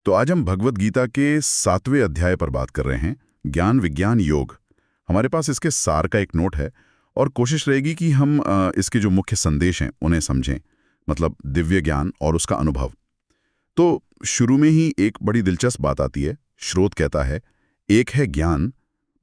तो आज हम भगवत गीता के 7वें अध्याय पर बात कर रहे हैं, ज्ञान विज्ञान योग। हमारे पास इसके सार का एक नोट है और कोशिश रहेगी कि हम इसके जो मुख्य संदेश हैं उन्हें समझें, मतलब दिव्य ज्ञान और उसका अनुभव। तो शुरू में ही एक बड़ी दिलचस्प बात आती है। श्रोत कहता है, एक है ज्ञान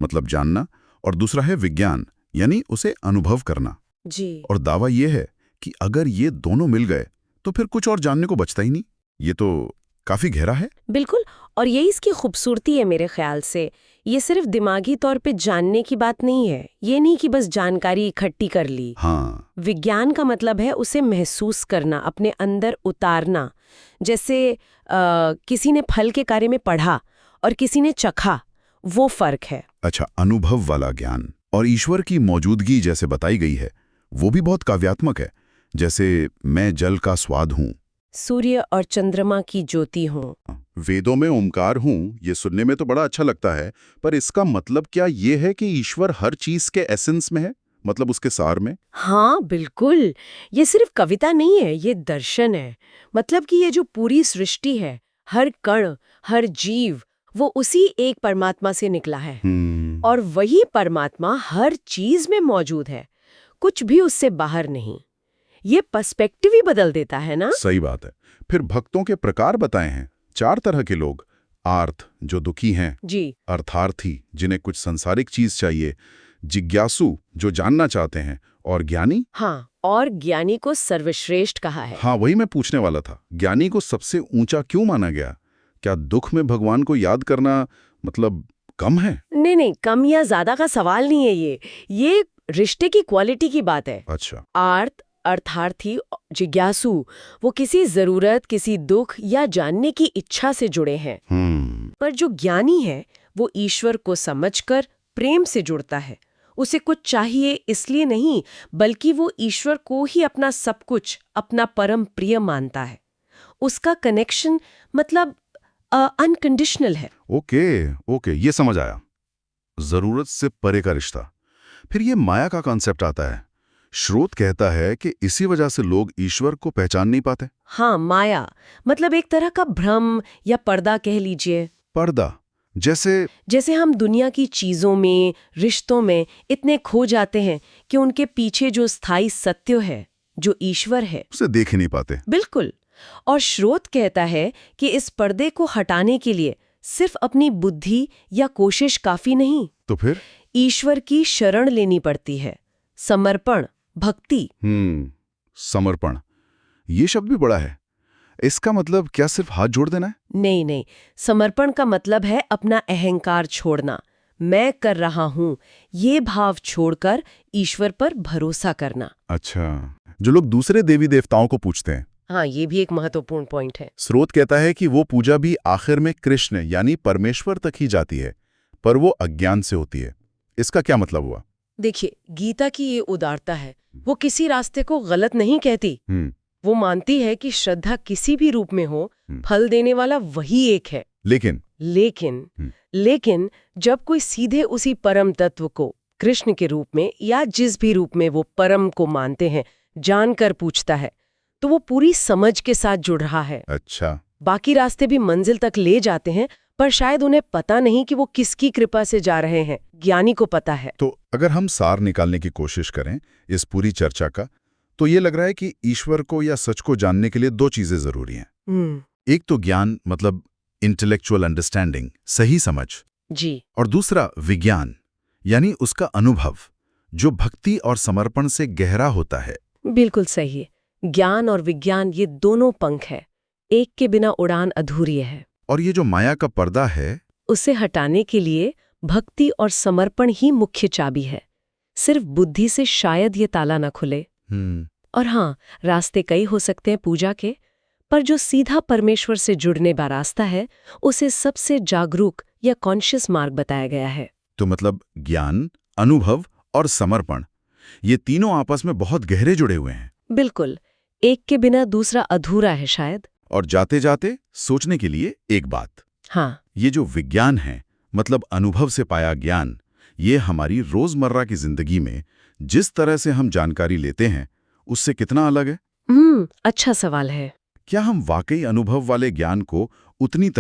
मतलब जानना, और दूसरा है विज्ञान यानी उसे अनुभव करना जी। और दावा यह है कि अगर ये दोनों मिल गए तो फिर कुछ और जानने को बचता ही नहीं। ये तो काफी गहरा है। बिल्कुल, और यही इसकी खूबसूरती है मेरे ख्याल से। ये सिर्फ दिमागी तौर पे जानने की बात नहीं है। ये नहीं कि बस जानकारी इकट्ठी कर ली। हाँ, विज्ञान का मतलब है उसे महसूस करना, अपने अंदर उतारना। जैसे किसी ने फल के बारे में पढ़ा और किसी ने चखा, वो फर्क है। अच्छा, अनुभव वाला ज्ञान और ईश्वर की मौजूदगी जैसे बताई गई है वो भी बहुत काव्यात्मक है। जैसे मैं जल का स्वाद हूँ, सूर्य और चंद्रमा की ज्योति हूँ। वेदों में ओमकार हूँ, ये सुनने में तो बड़ा अच्छा लगता है, पर इसका मतलब क्या ये है कि ईश्वर हर चीज के एसेंस में है, मतलब उसके सार में? हाँ बिल्कुल, ये सिर्फ कविता नहीं है, ये दर्शन है। मतलब कि ये जो पूरी सृष्टि है, हर कण, हर जीव, वो उसी एक परमात्मा से निकला है। और वही परमात्मा हर चीज में मौजूद है, कुछ भी उससे बाहर नहीं। ये पर्सपेक्टिव ही बदल देता है ना। सही बात है। फिर भक्तों के प्रकार बताए हैं, 4 तरह के लोग। आर्त, जो दुखी हैं। जी। अर्थार्थी, जिन्हें कुछ सांसारिक चीज चाहिए। जिज्ञासु, जो जानना चाहते हैं। और ज्ञानी। हाँ, और ज्ञानी को सर्वश्रेष्ठ कहा है। हाँ, वही मैं पूछने वाला था, ज्ञानी को सबसे ऊंचा क्यों माना गया? क्या दुख में भगवान को याद करना मतलब कम है? नहीं, कम या ज्यादा का सवाल नहीं है ये रिश्ते की क्वालिटी की बात है। अच्छा। आर्त, अर्थार्थी, जिज्ञासु, वो किसी जरूरत, किसी दुख या जानने की इच्छा से जुड़े हैं। पर जो ज्ञानी है वो ईश्वर को समझकर प्रेम से जुड़ता है। उसे कुछ चाहिए इसलिए नहीं, बल्कि वो ईश्वर को ही अपना सब कुछ, अपना परम प्रिय मानता है। उसका कनेक्शन मतलब अनकंडीशनल है। ओके, ये समझ आया। जरूरत से परे का रिश्ता। फिर ये माया का कॉन्सेप्ट आता है। श्रोत कहता है कि इसी वजह से लोग ईश्वर को पहचान नहीं पाते। हाँ, माया मतलब एक तरह का भ्रम या पर्दा कह लीजिए। पर्दा, जैसे हम दुनिया की चीजों में, रिश्तों में इतने खो जाते हैं कि उनके पीछे जो स्थायी सत्य है, जो ईश्वर है, उसे देख ही नहीं पाते। बिल्कुल। और श्रोत कहता है कि इस पर्दे को हटाने के लिए सिर्फ अपनी बुद्धि या कोशिश काफी नहीं, तो फिर ईश्वर की शरण लेनी पड़ती है। समर्पण, भक्ति। समर्पण, ये शब्द भी बड़ा है। इसका मतलब क्या सिर्फ हाथ जोड़ देना है? नहीं, समर्पण का मतलब है अपना अहंकार छोड़ना। मैं कर रहा हूँ, ये भाव छोड़कर ईश्वर पर भरोसा करना। अच्छा, जो लोग दूसरे देवी देवताओं को पूजते हैं। हाँ, ये भी एक महत्वपूर्ण पॉइंट है। स्रोत कहता है कि वो पूजा भी आखिर में कृष्ण यानी परमेश्वर तक ही जाती है, पर वो अज्ञान से होती है। इसका क्या मतलब हुआ? देखिए, गीता की ये उदारता है। वो किसी रास्ते को गलत नहीं कहती। वो मानती है कि श्रद्धा किसी भी रूप में हो, फल देने वाला वही एक है। लेकिन जब कोई सीधे उसी परम तत्व को कृष्ण के रूप में या जिस भी रूप में वो परम को मानते हैं जानकर पूछता है, तो वो पूरी समझ के साथ जुड़ रहा है। अच्छा। बाकी रास्ते भी मंजिल तक ले जाते हैं, पर शायद उन्हें पता नहीं कि वो किसकी कृपा से जा रहे हैं। ज्ञानी को पता है। तो अगर हम सार निकालने की कोशिश करें इस पूरी चर्चा का, तो ये लग रहा है कि ईश्वर को या सच को जानने के लिए 2 चीजें जरूरी हैं। एक तो ज्ञान मतलब इंटेलेक्चुअल अंडरस्टैंडिंग, सही समझ जी, और दूसरा विज्ञान यानी उसका अनुभव, जो भक्ति और समर्पण से गहरा होता है। बिल्कुल सही है। ज्ञान और विज्ञान ये दोनों पंख है, एक के बिना उड़ान अधूरी है। और ये जो माया का पर्दा है, उसे हटाने के लिए भक्ति और समर्पण ही मुख्य चाबी है। सिर्फ बुद्धि से शायद ये ताला न खुले। और हाँ, रास्ते कई हो सकते हैं पूजा के, पर जो सीधा परमेश्वर से जुड़ने का रास्ता है, उसे सबसे जागरूक या कॉन्शियस मार्ग बताया गया है। तो मतलब ज्ञान, अनुभव और समर्पण, ये तीनों आपस में बहुत गहरे जुड़े हुए हैं। बिल्कुल, एक के बिना दूसरा अधूरा है शायद। और जाते जाते सोचने के लिए एक बात। हाँ, ये जो विज्ञान है, मतलब अनुभव से पाया ज्ञान, ये हमारी रोजमर्रा की जिंदगी में जिस तरह से हम जानकारी लेते हैं उससे कितना अलग है? अच्छा सवाल है। क्या हम वाकई अनुभव वाले ज्ञान को उतनी